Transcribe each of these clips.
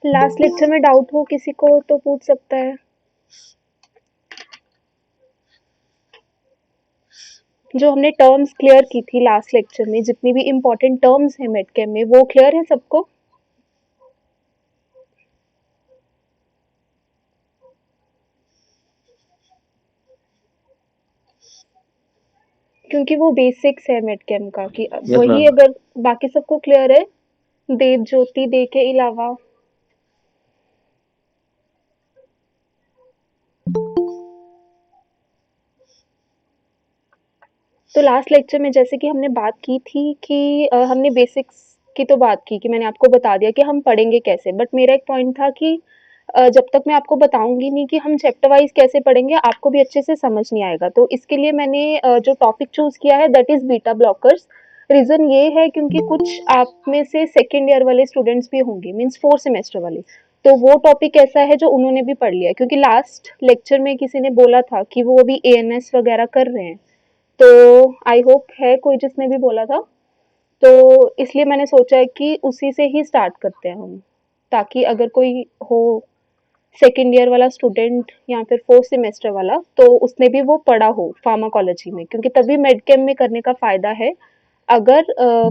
Last lecture में doubt हो किसी को तो पूछ सकता है। जो हमने टर्म्स क्लियर की थी लास्ट लेक्चर में, जितनी भी इम्पोर्टेंट टर्म्स हैं मेडकेम में, वो क्लियर है सबको? क्योंकि वो बेसिक्स है मेडकेम का कि यस वही मैम। अगर बाकी सबको क्लियर है, देव ज्योति दे के अलावा। तो लास्ट लेक्चर में जैसे कि हमने बात की थी कि हमने बेसिक्स की तो बात की कि मैंने आपको बता दिया कि हम पढ़ेंगे कैसे, बट मेरा एक पॉइंट था कि जब तक मैं आपको बताऊंगी नहीं कि हम चैप्टर वाइज कैसे पढ़ेंगे, आपको भी अच्छे से समझ नहीं आएगा। तो इसके लिए मैंने जो टॉपिक चूज किया है that is beta blockers. Reason ये है क्योंकि कुछ आप में से सेकेंड ईयर वाले स्टूडेंट्स भी होंगे, मीन्स 4 सेमेस्टर वाले। तो वो टॉपिक ऐसा है जो उन्होंने भी पढ़ लिया है, क्योंकि लास्ट लेक्चर में किसी ने बोला था कि वो अभी एएनएस वगैरह कर रहे हैं। तो आई होप है कोई जिसने भी बोला था। तो इसलिए मैंने सोचा है कि उसी से ही स्टार्ट करते हैं हम, ताकि अगर कोई हो सेकेंड ईयर वाला स्टूडेंट या फिर 4 सेमेस्टर वाला, तो उसने भी वो पढ़ा हो फार्माकोलॉजी में, क्योंकि तभी मेडकेम में करने का फायदा है अगर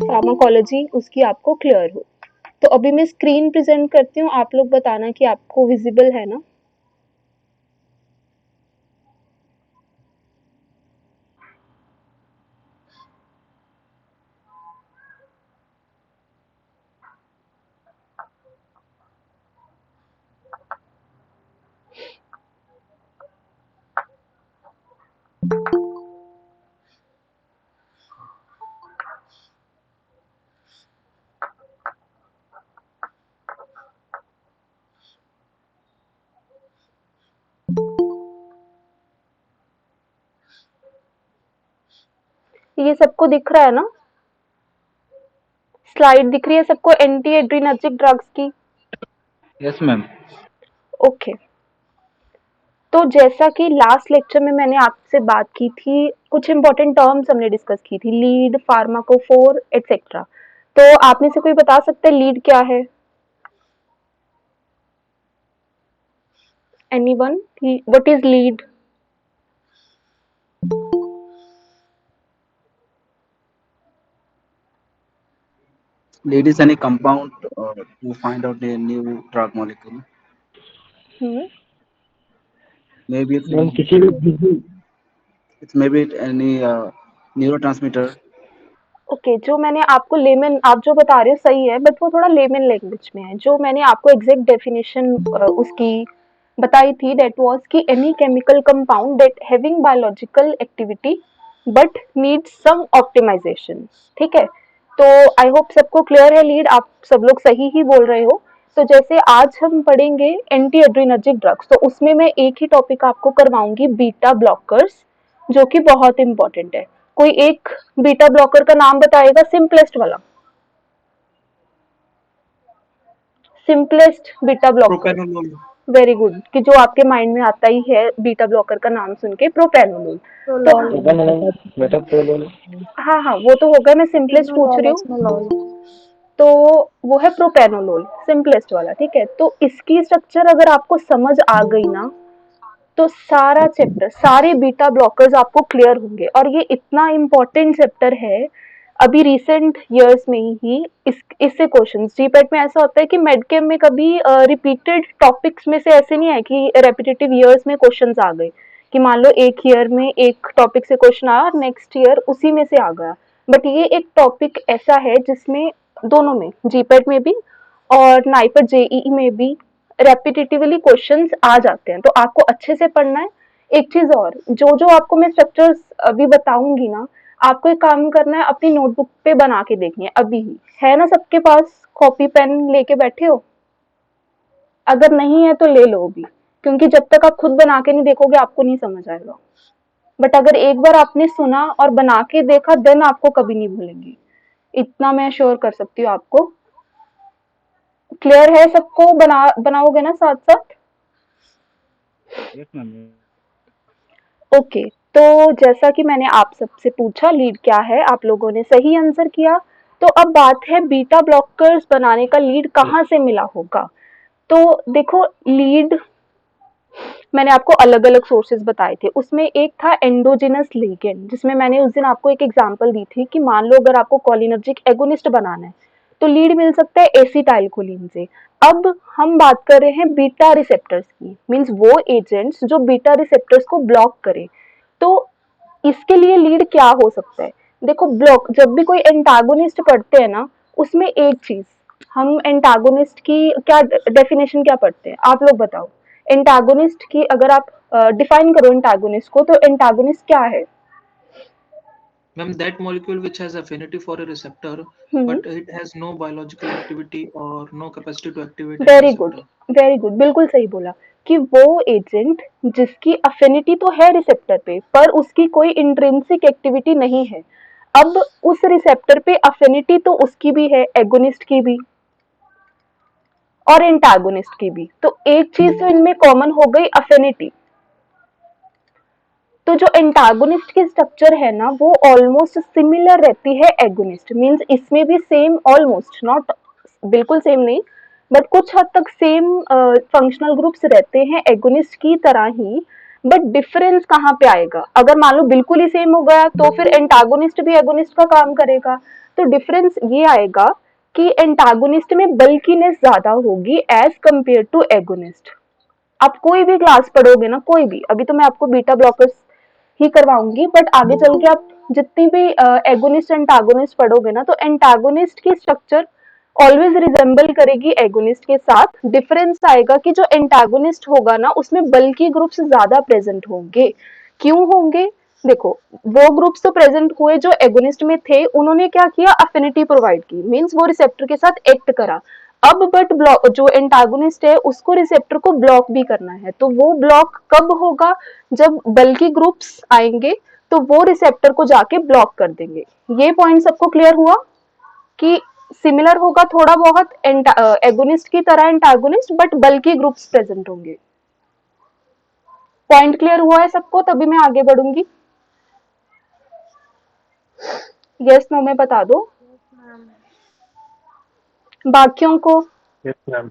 फार्माकोलॉजी उसकी आपको क्लियर हो। तो अभी मैं स्क्रीन प्रेजेंट करती हूँ, आप लोग बताना कि आपको विजिबल है ना। ये सबको दिख रहा है ना? स्लाइड दिख रही है सबको एंटी एड्रीनर्जिक ड्रग्स की? Yes ma'am. ओके। तो जैसा कि लास्ट लेक्चर में मैंने आपसे बात की थी, कुछ इंपॉर्टेंट टर्म्स हमने डिस्कस की थी, लीड, फार्माकोफोर, एटसेट्रा। तो आप में से कोई बता सकते हैं लीड क्या है? Anyone? What is lead? Lead is any compound to find out a new drug molecule. Hmm. Maybe it's ma'am किसी भी it's maybe any neurotransmitter. Okay, जो मैंने आपको लेमन, आप जो बता रहे हो सही है, बट वो थोड़ा लेमन लैंग्वेज में है। जो मैंने आपको एग्जैक्ट डेफिनेशन उसकी बताई थी दैट वाज कि any chemical compound that having biological activity but needs some optimisation. ठीक है, तो आई होप सबको क्लियर है लीड, आप सब लोग सही ही बोल रहे हो। तो जैसे आज हम पढ़ेंगे एंटी एड्रीनर्जिक ड्रग्स, तो उसमें मैं एक ही टॉपिक आपको करवाऊंगी, बीटा ब्लॉकर्स, जो कि बहुत इंपॉर्टेंट है। कोई एक बीटा ब्लॉकर का नाम बताएगा, सिंपलेस्ट वाला, simplest beta blocker. Propranolol. Very good, कि जो आपके माइंड में आता ही है बीटा ब्लॉकर का नाम सुन के, प्रोप्रेनोलोल। तो मेटाप्रोलोल। हाँ हाँ, वो तो होगा, मैं सिंपलेस्ट पूछ रही हूँ। एस्मोलॉल। तो वो है प्रोप्रेनोलोल, सिंपलेस्ट वाला। ठीक है, तो इसकी स्ट्रक्चर अगर आपको समझ आ गई ना, तो सारा चैप्टर, सारे बीटा ब्लॉकर्स आपको क्लियर होंगे। और ये इतना इम्पोर्टेंट चैप्टर है, अभी रिसेंट इयर्स में ही इससे क्वेश्चन जीपेट में ऐसा होता है कि मेडकेम में कभी रिपीटेड टॉपिक्स में से ऐसे नहीं है कि रेपिटेटिव ईयर्स में क्वेश्चंस आ गए, कि मान लो एक ईयर में एक टॉपिक से क्वेश्चन आया और नेक्स्ट ईयर उसी में से आ गया। बट ये एक टॉपिक ऐसा है जिसमें दोनों में, जीपेट में भी और नाइपर जेईई में भी रेपिटेटिवली क्वेश्चंस आ जाते हैं। तो आपको अच्छे से पढ़ना है। एक चीज और, जो जो आपको मैं स्ट्रक्चर्स अभी बताऊंगी ना, आपको एक काम करना है, अपनी नोटबुक पे बना के देखनी है अभी ही। है ना सबके पास कॉपी पेन लेके बैठे हो? अगर नहीं है तो ले लो अभी, क्योंकि जब तक आप खुद बना के नहीं देखोगे आपको नहीं समझ आएगा। बट अगर एक बार आपने सुना और बना के देखा, देन आपको कभी नहीं भूलेंगी, इतना मैं श्योर कर सकती हूँ आपको। क्लियर है सबको? बनाओगे ना साथ साथ? Yes ma'am. ओके। तो जैसा कि मैंने आप सबसे पूछा लीड क्या है, आप लोगों ने सही आंसर किया। तो अब बात है बीटा ब्लॉकर्स बनाने का लीड कहाँ से मिला होगा। तो देखो लीड मैंने आपको अलग अलग सोर्सेज बताए थे, उसमें एक था एंडोजिनस लिगेंड, जिसमें मैंने उस दिन आपको एक एग्जांपल दी थी कि मान लो अगर आपको कोलिनर्जिक एगोनिस्ट बनाना है तो लीड मिल सकता है एसिटाइलकोलिन से। अब हम बात कर रहे हैं बीटा रिसेप्टर्स की, मींस वो एजेंट्स जो बीटा रिसेप्टर्स को ब्लॉक करे। तो इसके लिए लीड क्या हो सकता है? देखो ब्लॉक, जब भी कोई एंटागोनिस्ट पढ़ते हैं ना, उसमें एक चीज, हम एंटागोनिस्ट की क्या डेफिनेशन क्या पढ़ते हैं, आप लोग बताओ। एंटागोनिस्ट की अगर आप डिफाइन करो एंटागोनिस्ट को, तो एंटागोनिस्ट क्या है? Ma'am, that molecule which has affinity for a receptor, hmm, but it has no biological activity or no capacity to activate any very good, receptor. Very good, बिल्कुल सही बोला कि वो एजेंट जिसकी अफिनिटी तो है रिसेप्टर पे पर उसकी कोई इंट्रिंसिक एक्टिविटी नहीं है। अब उस रिसेप्टर पे अफिनिटी तो उसकी भी है, एगोनिस्ट की भी और एंटागोनिस्ट की भी, तो एक चीज तो इनमें कॉमन हो गई, अफिनिटी। तो जो एंटागोनिस्ट की स्ट्रक्चर है ना वो ऑलमोस्ट सिमिलर रहती है एगोनिस्ट, मींस इसमें भी सेम, ऑलमोस्ट, नॉट बिल्कुल सेम नहीं, बट कुछ हद तक सेम फंक्शनल ग्रुप्स रहते हैं एगोनिस्ट की तरह ही। बट डिफरेंस कहाँ पे आएगा? अगर मान लो बिल्कुल ही सेम हो गया तो फिर एंटागोनिस्ट भी एगोनिस्ट का काम करेगा। तो डिफरेंस ये आएगा कि एंटागोनिस्ट में बल्कीनेस ज्यादा होगी एज कंपेयर टू एगोनिस्ट। आप कोई भी क्लास पढ़ोगे ना, कोई भी, अभी तो मैं आपको बीटा ब्लॉकर्स ही करवाऊंगी, बट आगे चल के आप जितनी भी एगोनिस्ट एंटागोनिस्ट पढ़ोगे ना, तो एंटागोनिस्ट की स्ट्रक्चर ऑलवेज रिजेंबल करेगी एगोनिस्ट के साथ। डिफरेंस आएगा कि जो एंटागोनिस्ट होगा ना उसमें बल्कि ग्रुप्स ज्यादा प्रेजेंट होंगे। क्यों होंगे? देखो, वो ग्रुप्स तो प्रेजेंट हुए जो एगोनिस्ट में थे, उन्होंने क्या किया, अफिनिटी प्रोवाइड की, मींस वो रिसेप्टर के साथ एक्ट करा। अब बट ब्लॉक जो एंटागोनिस्ट है उसको रिसेप्टर को ब्लॉक भी करना है, तो वो ब्लॉक कब होगा? जब बल्कि ग्रुप्स आएंगे तो वो रिसेप्टर को जाके ब्लॉक कर देंगे। ये पॉइंट सबको क्लियर हुआ कि सिमिलर होगा थोड़ा बहुत एगोनिस्ट की तरह एंटागोनिस्ट, बट बल्कि ग्रुप्स प्रेजेंट होंगे। पॉइंट क्लियर हुआ है सबको? तभी मैं आगे बढ़ूंगी। यस नो में बता दो बाकियों को। Yes, ma'am.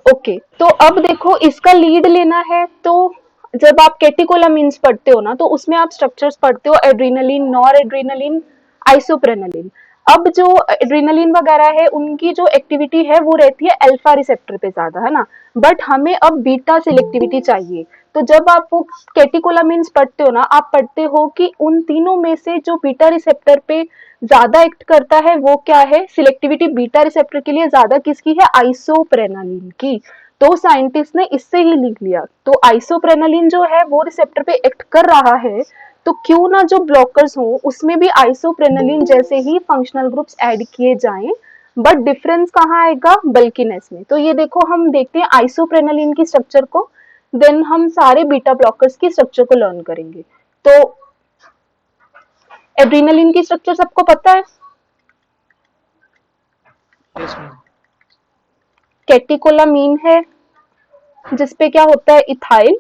ओके, तो अब देखो इसका लीड लेना है तो जब आप कैटेकोलामीन्स पढ़ते हो ना तो उसमें आप स्ट्रक्चर्स पढ़ते हो, एड्रीनलिन, नॉर एड्रीनलिन, आइसोप्रेनलिन। अब जो एड्रीनलिन वगैरह है उनकी जो एक्टिविटी है वो रहती है अल्फा रिसेप्टर पे ज्यादा, है ना, बट हमें अब बीटा सिलेक्टिविटी चाहिए। तो जब आप वो कैटेकोलामीन्स पढ़ते हो ना, आप पढ़ते हो कि उन तीनों में से जो बीटा रिसेप्टर पे ज्यादा एक्ट करता है वो क्या है, सिलेक्टिविटी बीटा रिसेप्टर के लिए ज्यादा किसकी है, आइसोप्रेनालिन की। तो साइंटिस्ट ने इससे ही लिख लिया, तो आइसोप्रेनालिन जो है वो रिसेप्टर पे एक्ट कर रहा है, तो क्यों ना जो ब्लॉकर्स हो उसमें भी आइसोप्रेनालिन जैसे ही फंक्शनल ग्रुप्स ऐड किए जाएं। बट डिफरेंस कहाँ आएगा, बल्कीनेस में। तो ये देखो हम देखते हैं आइसोप्रेनालिन की स्ट्रक्चर को, देन हम सारे बीटा ब्लॉकर्स की स्ट्रक्चर को लर्न करेंगे। तो एड्रीनलिन की स्ट्रक्चर सबको पता है? Yes, ma'am. कैटेकोलामीन है जिसपे क्या होता है, इथाइल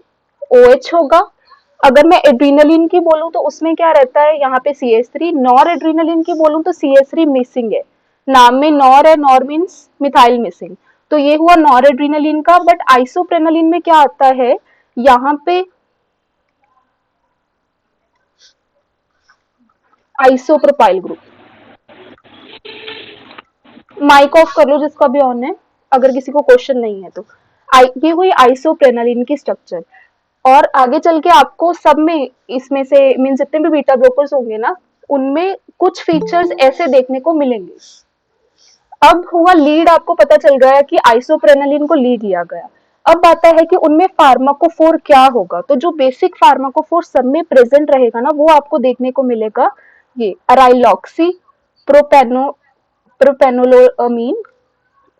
OH होगा। अगर मैं एड्रीनलिन की बोलूं तो उसमें क्या रहता है, यहाँ पे CH3। नॉर एड्रीनलिन की बोलूं तो CH3 मिसिंग है, नाम में नॉर है, नॉर मीन्स मिथाइल मिसिंग। तो ये हुआ नॉर एड्रीनलिन का। बट आइसोप्रेनलिन में क्या आता है, यहाँ पे आइसोप्रोपाइल ग्रुप। माइक ऑफ कर लो जिसका भी ऑन है, अगर किसी को क्वेश्चन नहीं है तो। ये हुई आइसोप्रेनलिन की स्ट्रक्चर। और आगे चल के आपको सब में इसमें से मीन जितने भी बीटा ब्लॉकर्स होंगे ना उनमें कुछ फीचर्स ऐसे देखने को मिलेंगे। अब हुआ लीड, आपको पता चल गया कि आइसोप्रेनलिन को लीड लिया गया। अब आता है कि उनमें फार्माकोफोर क्या होगा। तो जो बेसिक फार्माकोफोर सब में प्रेजेंट रहेगा ना वो आपको देखने को मिलेगा, ये aryloxy, propano propanolamine,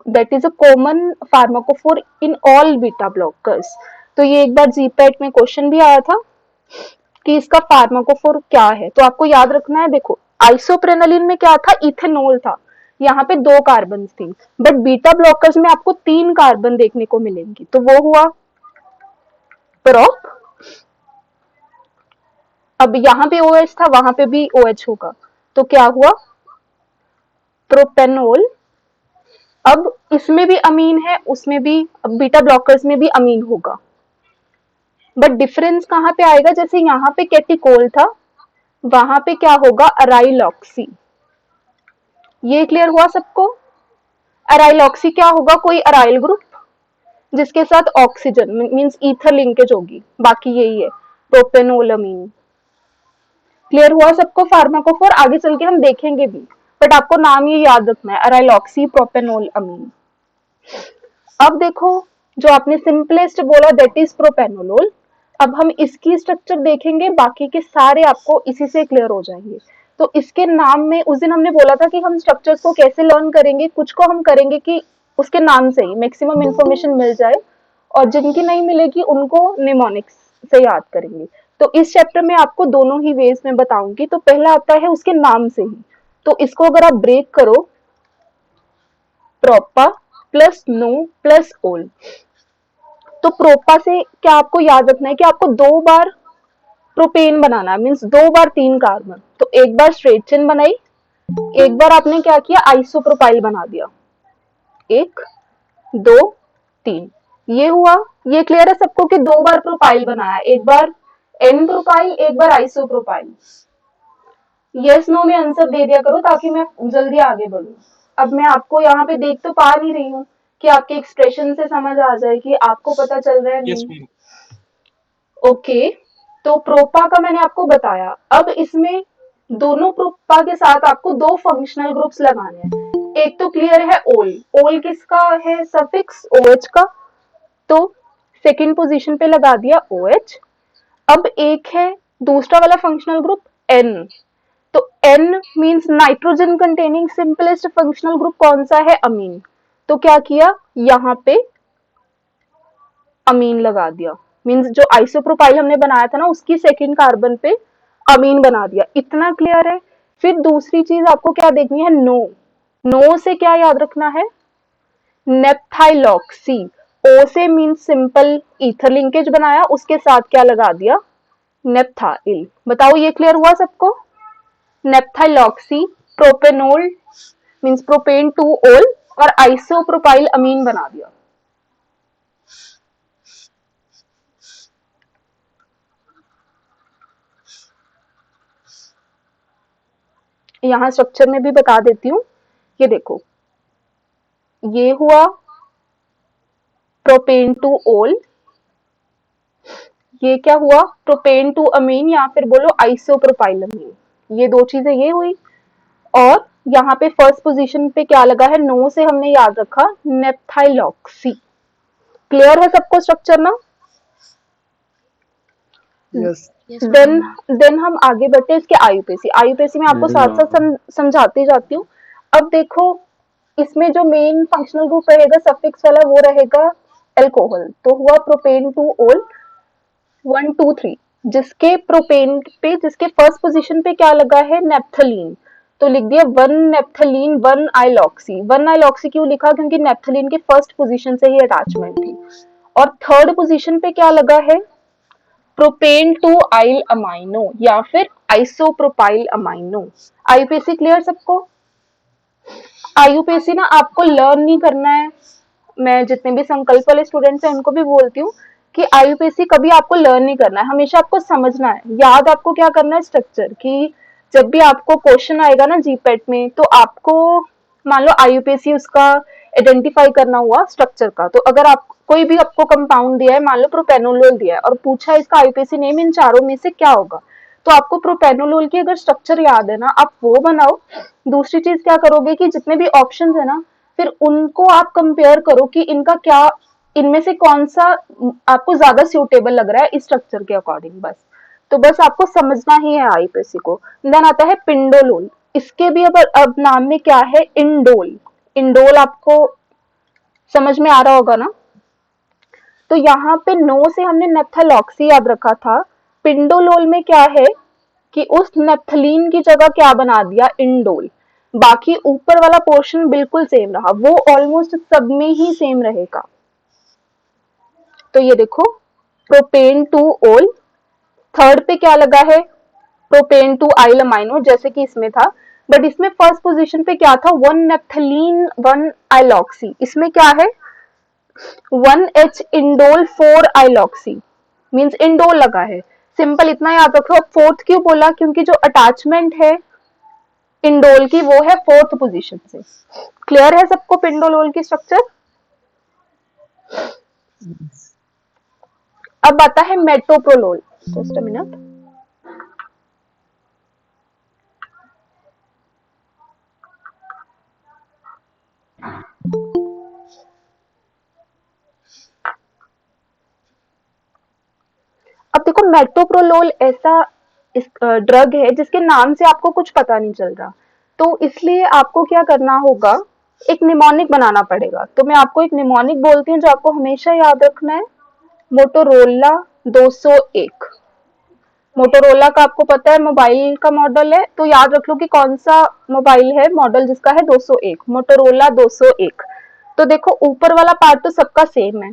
that is a common pharmacophore in all beta blockers. तो ये एक बार जीपैट में क्वेश्चन भी आया था कि इसका फार्माकोफोर क्या है, तो आपको याद रखना है। देखो आइसोप्रेनलिन में क्या था, इथेनॉल था, यहाँ पे 2 कार्बन थी, बट बीटा ब्लॉकर्स में आपको 3 कार्बन देखने को मिलेंगी। तो वो हुआ प्रोप, अब यहाँ पे OH था वहां पे भी OH होगा, तो क्या हुआ, प्रोपेनोल। अब इसमें भी अमीन है, उसमें भी, बीटा ब्लॉकर्स में भी अमीन होगा, बट डिफरेंस कहाँ पे आएगा? जैसे यहाँ पे कैटिकोल था, वहां पे क्या होगा? अराइलॉक्सी। ये क्लियर हुआ सबको? अराइलॉक्सी क्या होगा? कोई अराइल ग्रुप जिसके साथ ऑक्सीजन मींस ईथर लिंकेज होगी, बाकी यही है, प्रोपेनोल अमीन। क्लियर हुआ सबको? फार्माकोफोर आगे चल के हम देखेंगे भी, बट आपको नाम ये याद रखना है, अराइलॉक्सी प्रोपेनोल अमीन। अब देखो, जो आपने सिंपलेस्ट बोला दैट इज प्रोपेनोलोल। अब हम इसकी स्ट्रक्चर देखेंगे, बाकी के सारे आपको इसी से क्लियर हो जाएंगे। तो इसके नाम में उस दिन हमने बोला था कि हम स्ट्रक्चर्स को कैसे लर्न करेंगे, कुछ को हम करेंगे कि उसके नाम से ही मैक्सिमम इंफॉर्मेशन मिल जाए, और जिनकी नहीं मिलेगी उनको निमोनिक्स से याद करेंगे। तो इस चैप्टर में आपको दोनों ही वेज में बताऊंगी। तो पहला आता है उसके नाम से ही, तो इसको अगर आप ब्रेक करो, प्रोपा प्लस नो प्लस ओल। तो प्रोपा से क्या आपको याद रखना है कि आपको 2 बार प्रोपेन बनाना है, मीन्स 2 बार 3 कार्बन। तो एक बार स्ट्रेट चेन बनाई, एक बार आपने क्या किया? आइसोप्रोपाइल बना दिया, 1 2 3, ये हुआ। ये क्लियर है सबको कि 2 बार प्रोपाइल बनाया, एक बार एन प्रोपाइल, एक बार आइसोप्रोपाइल। यस नो में आंसर दे दिया करो ताकि मैं जल्दी आगे बढ़ूं। अब मैं आपको यहाँ पे देख तो पा नहीं रही हूँ कि आपके एक्सप्रेशन से समझ आ जाए कि आपको पता चल रहा है Yes, नहीं। ma'am. ओके, तो प्रोपा का मैंने आपको बताया। अब इसमें दोनों प्रोपा के साथ आपको 2 फंक्शनल ग्रुप्स लगाने हैं। एक तो क्लियर है ओल, ओल किसका है? सफिक्स OH का, तो सेकंड पोजीशन पे लगा दिया OH। अब एक है दूसरा वाला फंक्शनल ग्रुप N, तो N means nitrogen containing simplest functional group कौन सा है? अमीन। तो क्या किया? यहाँ पे अमीन लगा दिया, मींस जो आइसोप्रोपाइल हमने बनाया था ना उसकी सेकंड कार्बन पे अमीन बना दिया। इतना क्लियर है? फिर दूसरी चीज आपको क्या देखनी है? नो। नो से क्या याद रखना है? नेप्थाइलॉक्सी। ओ से मींस सिंपल ईथर लिंकेज बनाया, उसके साथ क्या लगा दिया? नेप्थाइल। बताओ ये क्लियर हुआ सबको? नेप्थाइलॉक्सी, प्रोपेनोल मींस प्रोपेन 2 ओल, और आइसोप्रोपाइल अमीन बना दिया। यहाँ स्ट्रक्चर में भी बता देती हूँ, ये देखो, ये हुआ प्रोपेन 2 ओल, ये क्या हुआ? प्रोपेन 2 अमीन, या फिर बोलो आइसोप्रोपाइल अमीन। ये 2 चीजें ये हुई, और यहाँ पे फर्स्ट पोजीशन पे क्या लगा है? नो से हमने याद रखा नेप्थाइलॉक्सी। क्लियर है सबको स्ट्रक्चर ना? Yes. देन हम आगे बढ़ते हैं इसके आयुपेसी। आयुपेसी में आपको साथ साथ समझाती जाती हूँ। अब देखो, इसमें जो मेन फंक्शनल ग्रुप रहेगा सफिक्स वाला, वो रहेगा अल्कोहल। तो हुआ प्रोपेन 2 ओल 1 2 3, जिसके प्रोपेन पे, जिसके फर्स्ट पोजीशन पे क्या लगा है? नेप्थलीन। तो लिख दिया 1 नेप्थलीन 1 आइलॉक्सी। 1 आइलॉक्सी क्यों लिखा? क्योंकि नेप्थलीन के फर्स्ट पोजीशन से ही अटैचमेंट थी। और थर्ड पोजीशन पे क्या लगा है? प्रोपेन 2 आइल अमाइनो, या फिर आइसोप्रोपाइल अमाइनो। आयुपेसी क्लियर सबको? आयुपेसी ना आपको लर्न नहीं करना है। मैं जितने भी संकल्प वाले स्टूडेंट्स हैं उनको भी बोलती हूँ कि आयुपेसी कभी आपको लर्न नहीं करना है, हमेशा आपको समझना है। याद आपको क्या करना है? स्ट्रक्चर की। जब भी आपको क्वेश्चन आएगा ना जीपेट में, तो आपको मान लो आयुपेसी उसका आइडेंटिफाई करना हुआ स्ट्रक्चर का, तो अगर आप कोई भी आपको कंपाउंड दिया है, मान लो प्रोपेनोलोल दिया है, और पूछा है इसका आयुपेसी नेम इन चारों में से क्या होगा, तो आपको प्रोपेनोलोल की अगर स्ट्रक्चर याद है ना, आप वो बनाओ। दूसरी चीज क्या करोगे कि जितने भी ऑप्शंस है ना, फिर उनको आप कंपेयर करो कि इनका क्या, इनमें से कौन सा आपको ज्यादा सूटेबल लग रहा है इस स्ट्रक्चर के अकॉर्डिंग। बस, तो बस आपको समझना ही है आईपीसी को। देन आता है पिंडोलोल। इसके भी अब नाम में क्या है? इंडोल। इंडोल आपको समझ में आ रहा होगा ना? तो यहाँ पे नो से हमने नेप्थालॉक्सी याद रखा था। पिंडोलोल में क्या है कि उस नेप्थलीन की जगह क्या बना दिया? इंडोल। बाकी ऊपर वाला पोर्शन बिल्कुल सेम रहा, वो ऑलमोस्ट सब में ही सेम रहेगा। तो ये देखो, प्रोपेन 2 ओल, थर्ड पे क्या लगा है? प्रोपेन 2 आइल अमाइनो, जैसे कि इसमें था। बट इसमें फर्स्ट पोजीशन पे क्या था, 1 नेप्थलीन 1 आइलॉक्सी, इसमें क्या है 1H इंडोल 4 आइलॉक्सी, मींस इंडोल लगा है। सिंपल इतना याद रखो। फोर्थ क्यों बोला, क्योंकि जो अटैचमेंट है इंडोल की वो है फोर्थ पोजीशन से। क्लियर है सबको पिंडोलोल की स्ट्रक्चर? अब आता है मेटोप्रोलोल। Just a minute. अब देखो मेटोप्रोलोल ऐसा ड्रग है जिसके नाम से आपको कुछ पता नहीं चल रहा, तो इसलिए आपको क्या करना होगा, एक निमोनिक बनाना पड़ेगा। तो मैं आपको एक निमोनिक बोलती हूँ जो आपको हमेशा याद रखना है, मोटोरोला 201। मोटोरोला का आपको पता है मोबाइल का मॉडल है, तो याद रख लो कि कौन सा मोबाइल है मॉडल जिसका है 201, मोटोरोला 201। तो देखो ऊपर वाला पार्ट तो सबका सेम है।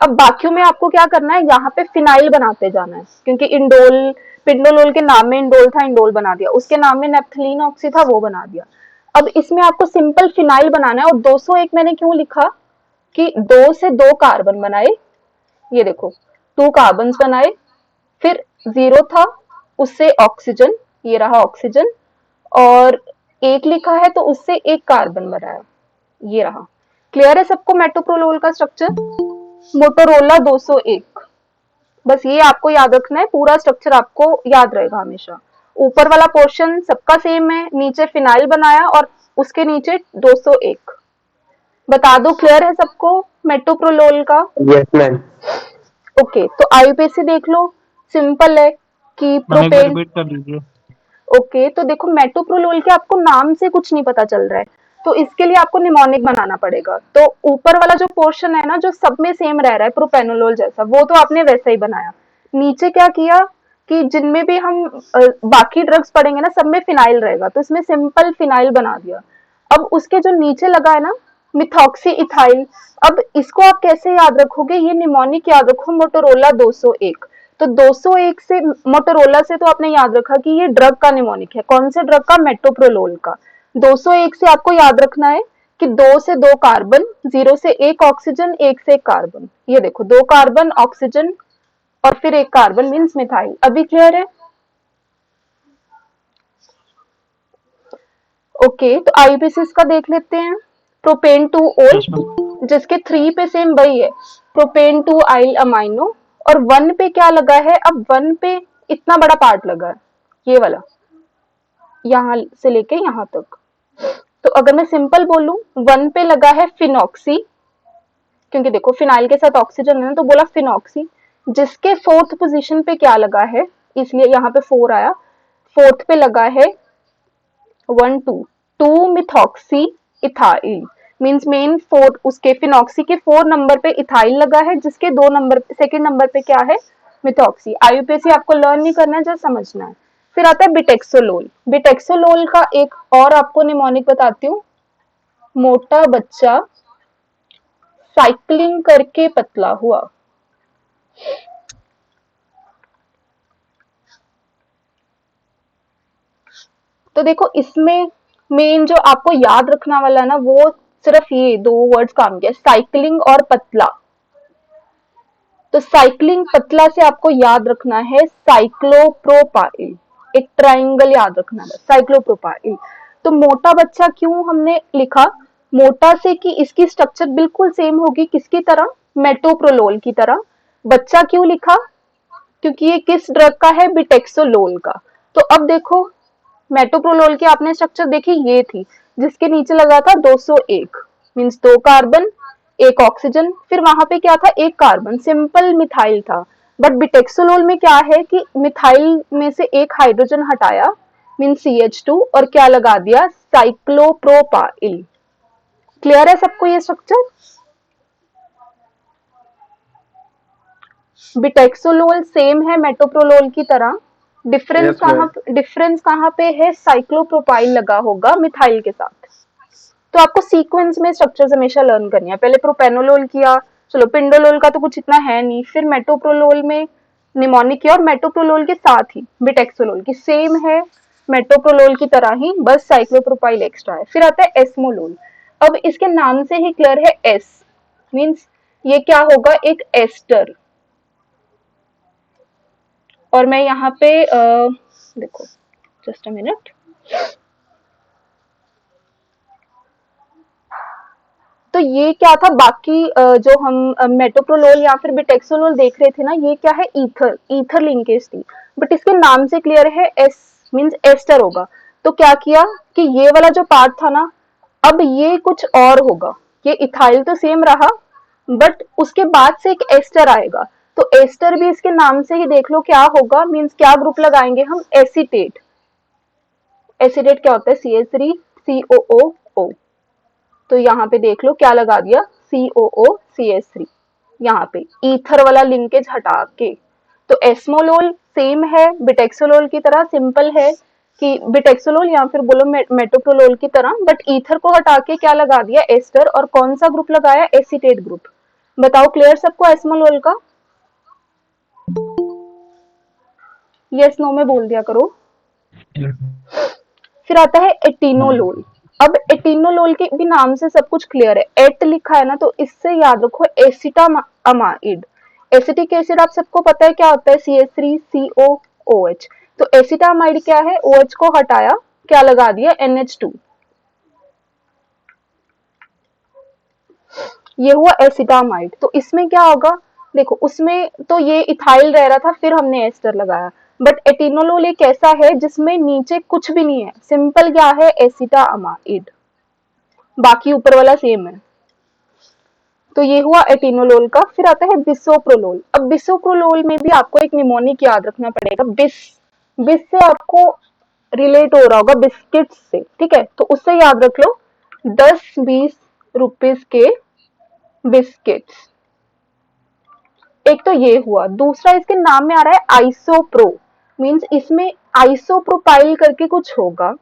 अब बाकियों में आपको क्या करना है, यहाँ पे फिनाइल बनाते जाना है, क्योंकि इंडोल पिंडोलोल के नाम में इंडोल था, इंडोल बना दिया, उसके नाम में नेप्थलीन ऑक्सी था, वो बना दिया। अब इसमें आपको सिंपल फिनाइल बनाना है। और 201 मैंने क्यों लिखा कि 2 से 2 कार्बन बनाए, ये देखो 2 कार्बन बनाए, फिर 0 था उससे ऑक्सीजन, ये रहा ऑक्सीजन, और 1 लिखा है तो उससे 1 कार्बन बनाया, ये रहा। क्लियर है सबको मेटोप्रोलोल का स्ट्रक्चर? मोटोरोला 201, बस ये आपको याद रखना है, पूरा स्ट्रक्चर आपको याद रहेगा हमेशा। ऊपर वाला पोर्शन सबका सेम है, नीचे फिनाइल बनाया और उसके नीचे 201। बता दो क्लियर है सबको मेटोप्रोलोल का? Yes ma'am. ओके, तो आईयूपीएसी देख लो, सिंपल है कि मैम एक बार प्रोपेन। रिपीट कर दीजिए। ओके, तो देखो मेटोप्रोलोल के आपको नाम से कुछ नहीं पता चल रहा है, तो इसके लिए आपको निमोनिक बनाना पड़ेगा। तो ऊपर वाला जो पोर्शन है ना, जो सब में सेम रह रहा है प्रोपेनोलोल जैसा, वो तो आपने वैसा ही बनाया। नीचे क्या किया कि जिनमें भी हम बाकी ड्रग्स पढ़ेंगे ना, सब में फिनाइल रहेगा, तो इसमें सिंपल फिनाइल बना दिया। अब उसके जो नीचे लगा है ना मिथॉक्सी इथाइल, अब इसको आप कैसे याद रखोगे, ये निमोनिक याद रखो, मोटोरोला 201। तो 201 से मोटोरोला से तो आपने याद रखा कि ये ड्रग का निमोनिक है, कौन से ड्रग का, मेटोप्रोलोल का। 201 से आपको याद रखना है कि 2 से 2 कार्बन, 0 से 1 ऑक्सीजन, 1 से 1 कार्बन, ये देखो 2 कार्बन ऑक्सीजन और फिर 1 कार्बन मींस मिथाइल। अभी क्लियर है? ओके, तो आईयूपीएसी का देख लेते हैं। प्रोपेन 2 ओल, यस मैम। जिसके 3 पे सेम वही है, प्रोपेन 2 आइल अमाइनो, और 1 पे क्या लगा है, अब 1 पे इतना बड़ा पार्ट लगा है, ये वाला, यहां से लेके यहां तक। तो अगर मैं सिंपल बोलूं, 1 पे लगा है फिनॉक्सी, क्योंकि देखो फिनाइल के साथ ऑक्सीजन है ना, तो बोला फिनॉक्सी, जिसके 4th पोजीशन पे क्या लगा है, इसलिए यहाँ पे 4 आया। 4th पे लगा है 2 मिथॉक्सी इथाइल, मींस मेन 4 उसके फिनॉक्सी के 4 नंबर पे इथाइल लगा है, जिसके 2 नंबर पे, सेकंड नंबर पे क्या है, मिथॉक्सी। आईयूपीएसी आपको लर्न नहीं करना है, जस्ट समझना है। फिर आता है बिटेक्सोलोल। बिटेक्सोलोल का एक और आपको निमोनिक बताती हूँ, मोटा बच्चा साइकिलिंग करके पतला हुआ। तो देखो इसमें मेन जो आपको याद रखना वाला है ना, वो सिर्फ ये 2 वर्ड्स काम किया, साइकिलिंग और पतला। तो साइकिलिंग पतला से आपको याद रखना है साइक्लोप्रोपाइल, एक ट्राइंगल याद रखना है, साइक्लोप्रोपाइल। तो मोटा बच्चा क्यों हमने लिखा, मोटा से कि इसकी स्ट्रक्चर बिल्कुल सेम होगी किसकी तरह, मेटोप्रोलोल की तरह। बच्चा क्यों लिखा, क्योंकि ये किस ड्रग का है, बिटेक्सोलोल का। तो अब देखो मेटोप्रोलोल की आपने स्ट्रक्चर देखी, ये थी, जिसके नीचे लगा था 201, मींस 2 कार्बन, 1 ऑक्सीजन, फिर वहां पे क्या था, 1 कार्बन, सिंपल मिथाइल था। बट बिटेक्सोलोल में क्या है कि मिथाइल में से 1 हाइड्रोजन हटाया, मींस CH2, और क्या लगा दिया, साइक्लोप्रोपाइल। क्लियर है सबको ये स्ट्रक्चर? बिटेक्सोलोल सेम है मेटोप्रोलोल की तरह, डिफरेंस Yes, ma'am. डिफरेंस कहाँ पे है, साइक्लोप्रोपाइल लगा होगा मिथाइल के साथ। तो आपको सीक्वेंस में स्ट्रक्चर्स हमेशा लर्न करनी है। पहले प्रोपेनोलोल किया, चलो पिंडोलोल का तो कुछ इतना है नहीं, फिर मेटोप्रोलोल में निमोनिक किया, और मेटोप्रोलोल के साथ ही बिटेक्सोलोल की सेम है, मेटोप्रोलोल की तरह ही, बस साइक्लोप्रोपाइल एक्स्ट्रा है। फिर आता है एस्मोलोल। अब इसके नाम से ही क्लियर है, एस मींस ये क्या होगा, एक एस्टर। और मैं यहाँ पे देखो, जस्ट अ मिनट, तो ये क्या था, बाकी जो हम मेटोप्रोलोल या फिर बिटेक्सोलोल देख रहे थे ना, ये क्या है, ईथर, ईथर लिंकेज थी। बट इसके नाम से क्लियर है, एस मींस एस्टर होगा। तो क्या किया कि ये वाला जो पार्ट था ना, अब ये कुछ और होगा। ये इथाइल तो सेम रहा, बट उसके बाद से एक एस्टर आएगा। तो एस्टर भी इसके नाम से ही देख लो क्या होगा, मींस क्या ग्रुप लगाएंगे हम, एसीटेट। एसीटेट क्या होता है, CH3COO। तो यहाँ पे देख लो क्या लगा दिया, COOCH3। यहाँ पे ईथर वाला लिंकेज हटा के। तो एस्मोलोल सेम है बिटेक्सोलोल की तरह, सिंपल है कि बिटेक्सोलोल या फिर बोलो मेटोप्रोलोल की तरह, बट ईथर को हटा के क्या लगा दिया, एस्टर। और कौन सा ग्रुप लगाया, एसीटेट ग्रुप। बताओ क्लियर सबको एस्मोलोल का? यस नो में बोल दिया करो। फिर आता है एटिनोलोल। अब एटिनोलोल के भी नाम से सब कुछ क्लियर है, एट लिखा है ना, तो इससे याद रखो एसिटामाइड। एसिटिक एसिड आप सबको पता है क्या होता है, CH3COOH। तो एसिटामाइड क्या है, OH को हटाया, क्या लगा दिया, NH2। ये हुआ एसिटामाइड। तो इसमें क्या होगा, देखो उसमें तो ये इथाइल रह रहा था, फिर हमने एस्टर लगाया। बट एटिनोलोल एक ऐसा है जिसमें नीचे कुछ भी नहीं है, सिंपल क्या है, एसिटामाइड, बाकी ऊपर वाला सेम है। तो ये हुआ एटिनोलोल का। फिर आता है बिसोप्रोलोल। अब बिसोप्रोलोल में भी आपको एक निमोनिक याद रखना पड़ेगा, बिस। बिस से आपको रिलेट हो रहा होगा बिस्किट से, ठीक है, तो उससे याद रख लो 10-20 रुपीस के बिस्किट्स। एक तो ये हुआ, दूसरा इसके नाम में आ रहा है आइसोप्रो, मींस इसमें आइसोप्रोपाइल करके कुछ होगा,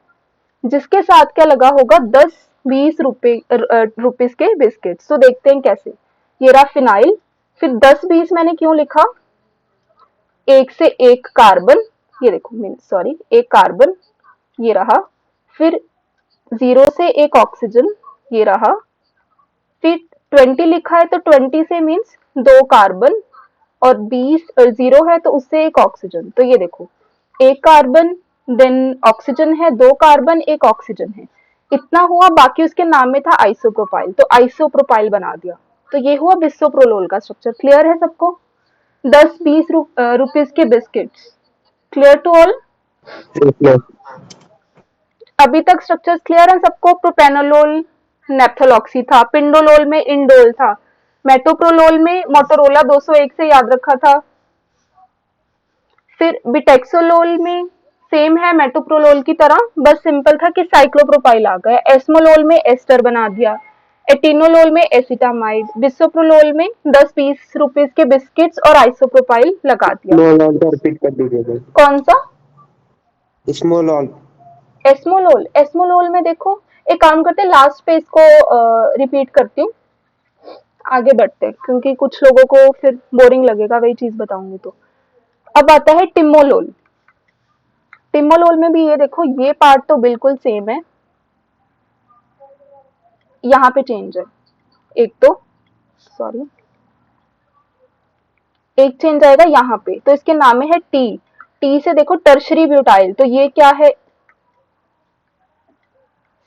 जिसके साथ क्या लगा होगा, 10-20 रुपीस के बिस्किट्स। तो देखते हैं कैसे। ये रहा फिनाइल। फिर 10-20 मैंने क्यों लिखा, एक से एक कार्बन, ये देखो मीन सॉरी, एक कार्बन, ये रहा। फिर 0 से एक ऑक्सीजन, ये रहा। फिर 20 लिखा है, तो 20 से मीन्स 2 कार्बन, और 20 0 है तो उससे एक ऑक्सीजन। तो ये देखो, एक कार्बन, देन ऑक्सीजन है, 2 कार्बन, एक ऑक्सीजन है, इतना हुआ। बाकी उसके नाम में था आइसोप्रोपाइल, तो आइसोप्रोपाइल बना दिया। तो ये हुआ बिसोप्रोलोल का स्ट्रक्चर। क्लियर है सबको? 10-20 रुपीस के बिस्किट्स। Clear to all? अभी तक स्ट्रक्चर्स क्लियर है सबको? प्रोपेनोलोल नेप्थोलॉक्सी था, पिंडोलोल में इंडोल था, मेटोप्रोलोल में मोटोरोला 201 से याद रखा था। फिर बिटेक्सोलोल में सेम है मेटोप्रोलोल की तरह, बस सिंपल था कि साइक्लोप्रोपाइल आ गया। एस्मोलोल में एस्टर बना दिया, एटिनोलोल में एसिटामाइड, बिसोप्रोलोल में 10-20 रुपीस के बिस्किट्स और आइसोप्रोपाइल लगा दिया। रिपीट कर दीजिए। कौन सा? Small esmolol. एस्मोलोल में देखो, एक काम करते हैं, लास्ट पे इसको रिपीट करती हूँ, आगे बढ़ते हैं, क्योंकि कुछ लोगों को फिर बोरिंग लगेगा वही चीज बताऊंगी। तो अब आता है टिमोलोल। टिमोलोल में भी ये देखो, ये पार्ट तो बिल्कुल सेम है, यहाँ पे चेंज है एक, तो सॉरी, एक चेंज आएगा यहाँ पे। तो इसके नाम में है टी। टी से देखो टर्शरी ब्यूटाइल, तो ये क्या है,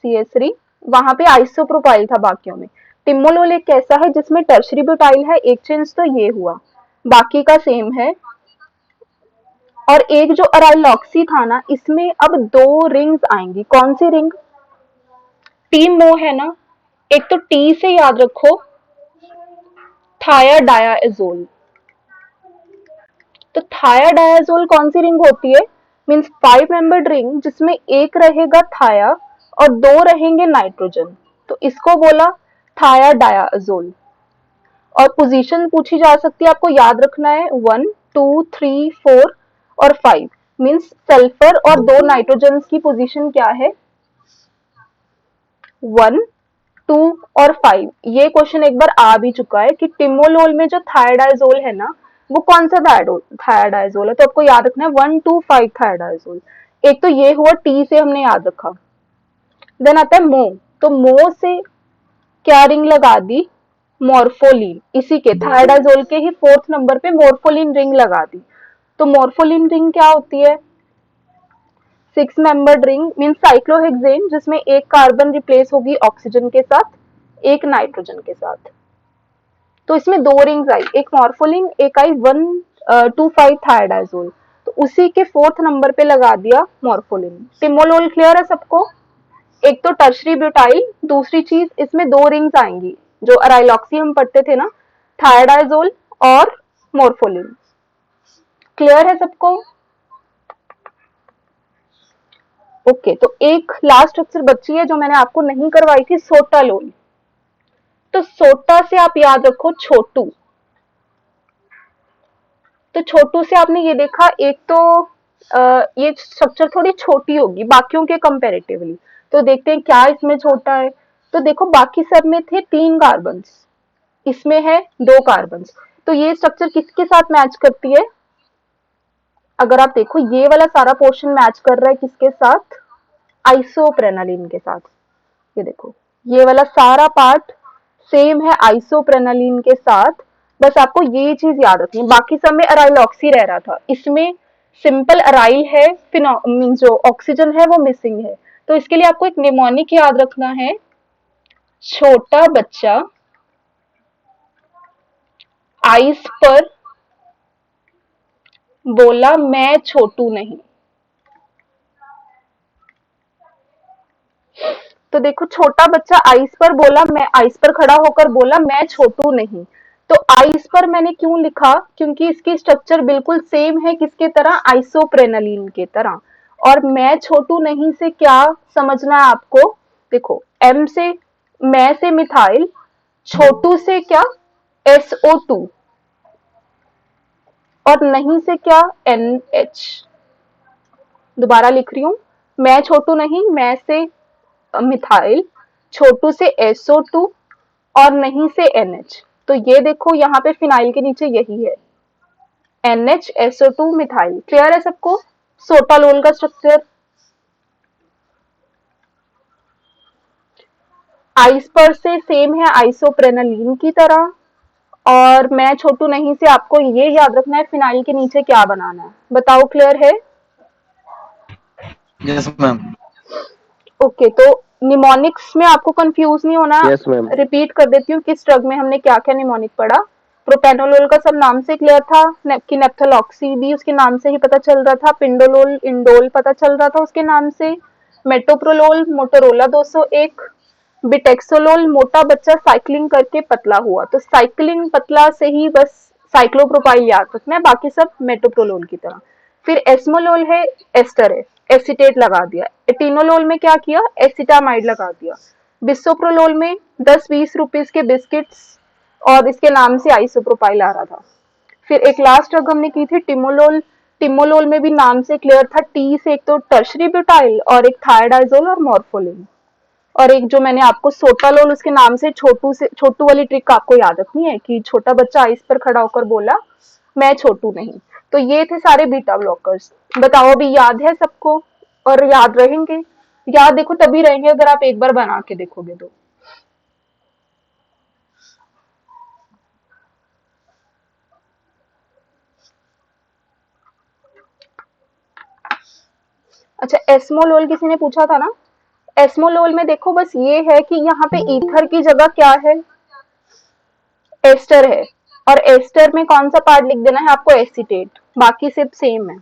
CH3। वहां पे आइसोप्रोपाइल था बाकियों में। टिमोलोल एक कैसा है जिसमें टर्शरी ब्यूटाइल है, एक चेंज तो ये हुआ, बाकी का सेम है। और एक जो अराइलॉक्सी था ना, इसमें अब 2 रिंग्स आएंगी। कौन सी रिंग? टी मो है ना, एक तो टी से याद रखो थायाडायाजोल। तो थायाडायाजोल कौन सी रिंग होती है, मींस 5 मेंबर्ड रिंग, जिसमें एक रहेगा थाया और 2 रहेंगे नाइट्रोजन, तो इसको बोला थायाडायाजोल। और पोजीशन पूछी जा सकती है, आपको याद रखना है 1, 2, 3, 4 और 5, मींस सल्फर और 2 नाइट्रोजन की पोजीशन क्या है, 1, 2 और 5। ये क्वेश्चन एक बार आ भी चुका है कि टिमोलोल में जो थायाडाइजोल है ना, वो कौन सा थायाडाइजोल है, तो आपको याद रखना है 1, 2, 5 थायाडाइजोल। एक तो ये हुआ, टी से हमने याद रखा। देन आता है मो, तो मो से क्या रिंग लगा दी, मॉर्फोलिन। इसी के थायराजोल के ही 4th नंबर पे मॉर्फोलिन रिंग लगा दी। तो मॉर्फोलिन रिंग क्या होती है, 6 मेंबर्ड रिंग मींस साइक्लोहेक्सेन, जिसमें एक कार्बन रिप्लेस होगी ऑक्सीजन के साथ, एक नाइट्रोजन के साथ। तो इसमें 2 रिंग्स आई, एक मॉर्फोलिन, एक आई 1,2,5 थायराजोल। तो उसी के 4th नंबर पे लगा दिया मॉर्फोलिन। टिमोलोल क्लियर है सबको? एक तो टर्शरी ब्यूटाइल, दूसरी चीज इसमें 2 रिंग्स आएंगी, जो अराइलॉक्सी हम पढ़ते थे ना, थायराजोल और मॉर्फोलिन। क्लियर है सबको? ओके, तो एक लास्ट स्ट्रक्चर बची है जो मैंने आपको नहीं करवाई थी, सोटालोल। तो सोटा से आप याद रखो छोटू। तो छोटू से आपने ये देखा, एक तो ये स्ट्रक्चर थोड़ी छोटी होगी बाकियों के कंपैरेटिवली। तो देखते हैं क्या इसमें छोटा है। तो देखो बाकी सब में थे 3 कार्बन्स, इसमें है 2 कार्बन्स। तो ये स्ट्रक्चर किसके साथ मैच करती है? अगर आप देखो ये वाला सारा पोर्शन मैच कर रहा है किसके साथ, आइसोप्रेनालिन के साथ। ये देखो ये वाला सारा पार्ट सेम है आइसोप्रेनालिन के साथ। बस आपको ये चीज याद रखनी है, बाकी सब में अराइलॉक्सी रह रहा था, इसमें सिंपल अराइल है, मीन जो ऑक्सीजन है वो मिसिंग है। तो इसके लिए आपको एक निमोनिक याद रखना है, छोटा बच्चा आइस पर बोला मैं छोटू नहीं। तो देखो छोटा बच्चा आइस पर बोला, मैं आइस पर खड़ा होकर बोला मैं छोटू नहीं। तो आइस पर मैंने क्यों लिखा, क्योंकि इसकी स्ट्रक्चर बिल्कुल सेम है किसके तरह, आइसोप्रेनालिन के तरह। और मैं छोटू नहीं से क्या समझना है आपको, देखो एम से मैं से मिथाइल, छोटू से क्या SO2, और नहीं से क्या NH। दोबारा लिख रही हूं, मैं छोटू नहीं, मैं से मिथाइल, छोटू से SO2 और नहीं से NH। तो ये देखो यहाँ पे फिनाइल के नीचे यही है, NH SO2 मिथाइल। क्लियर है सबको सोटालोल का स्ट्रक्चर? आइस पर से सेम है आइसोप्रेनालिन की तरह, और मैं छोटू नहीं से आपको ये याद रखना है फिनाइल के नीचे क्या बनाना है। बताओ क्लियर है? Yes ma'am. ओके, तो निमोनिक्स में आपको कंफ्यूज नहीं होना। Yes ma'am. रिपीट कर देती हूँ किस ड्रग में हमने क्या क्या निमोनिक पढ़ा। प्रोपेनोलोल का सब नाम से क्लियर था, कि नेप्थोलॉक्सी भी उसके नाम से ही पता चल रहा था, पिंडोलोल इंडोल पता चल रहा था उसके नाम से, मेटोप्रोलोल मोटोरोला 201, बिटेक्सोलोल मोटा बच्चा साइक्लिंग करके पतला हुआ। तो साइक्लिंग पतला से ही बस साइक्लोप्रोपाइल याद रखना है, बाकी सब मेटोप्रोलोल की तरह। फिर एस्मोलोल है, एस्टर है, एसीटेट लगा दिया। एटिनोलोल में क्या किया, एसिटामाइड लगा दिया। बिसोप्रोलोल में 10-20 रुपीस के बिस्किट्स और इसके नाम से आइसोप्रोपाइल आ रहा था। फिर एक लास्ट ड्रग हमने की थी टिमोलोल। टिमोलोल में भी नाम से क्लियर था, टी से एक तो टर्शरी ब्यूटाइल और एक थायराइजोल और मॉर्फोलिन। और एक जो मैंने आपको सोटालोल, उसके नाम से छोटू वाली ट्रिक आपको याद रखनी है कि छोटा बच्चा आइस पर खड़ा होकर बोला मैं छोटू नहीं। तो ये थे सारे बीटा ब्लॉकर्स। बताओ अभी याद है सबको? और याद रहेंगे? याद देखो तभी रहेंगे अगर आप एक बार बना के देखोगे तो। अच्छा, एस्मोलोल किसी ने पूछा था ना। एस्मोलोल में देखो बस ये है कि यहाँ पे ईथर की जगह क्या है, एस्टर है, और एस्टर में कौन सा पार्ट लिख देना है आपको, एसीटेट। बाकी सब सेम है।